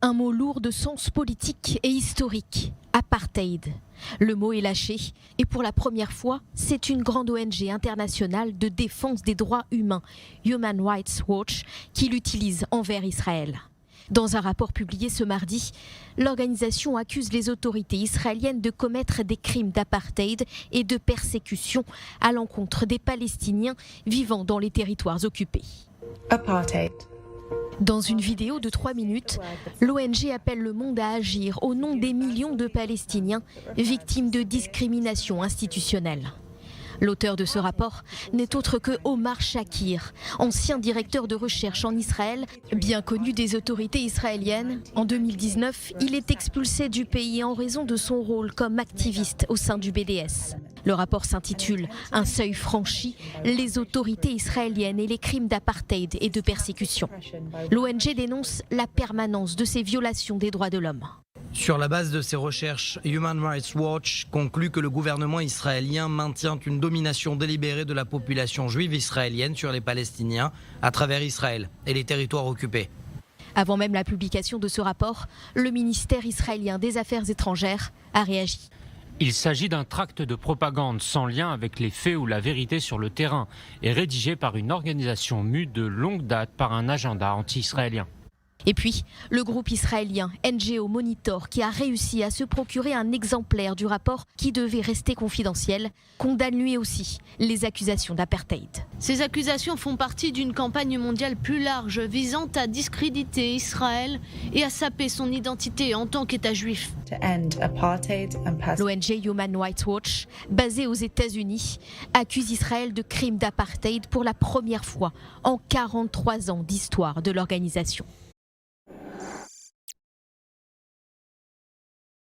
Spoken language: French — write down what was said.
Un mot lourd de sens politique et historique, apartheid. Le mot est lâché et pour la première fois, c'est une grande ONG internationale de défense des droits humains, Human Rights Watch, qui l'utilise envers Israël. Dans un rapport publié ce mardi, l'organisation accuse les autorités israéliennes de commettre des crimes d'apartheid et de persécution à l'encontre des Palestiniens vivant dans les territoires occupés. Apartheid. Dans une vidéo de 3 minutes, l'ONG appelle le monde à agir au nom des millions de Palestiniens victimes de discrimination institutionnelle. L'auteur de ce rapport n'est autre que Omar Shakir, ancien directeur de recherche en Israël, bien connu des autorités israéliennes. En 2019, il est expulsé du pays en raison de son rôle comme activiste au sein du BDS. Le rapport s'intitule « Un seuil franchi, les autorités israéliennes et les crimes d'apartheid et de persécution ». L'ONG dénonce la permanence de ces violations des droits de l'homme. Sur la base de ses recherches, Human Rights Watch conclut que le gouvernement israélien maintient une domination délibérée de la population juive israélienne sur les Palestiniens à travers Israël et les territoires occupés. Avant même la publication de ce rapport, le ministère israélien des Affaires étrangères a réagi. Il s'agit d'un tract de propagande sans lien avec les faits ou la vérité sur le terrain et rédigé par une organisation mue de longue date par un agenda anti-israélien. Et puis, le groupe israélien NGO Monitor, qui a réussi à se procurer un exemplaire du rapport qui devait rester confidentiel, condamne lui aussi les accusations d'apartheid. Ces accusations font partie d'une campagne mondiale plus large visant à discréditer Israël et à saper son identité en tant qu'État juif. L'ONG Human Rights Watch, basée aux États-Unis, accuse Israël de crimes d'apartheid pour la première fois en 43 ans d'histoire de l'organisation.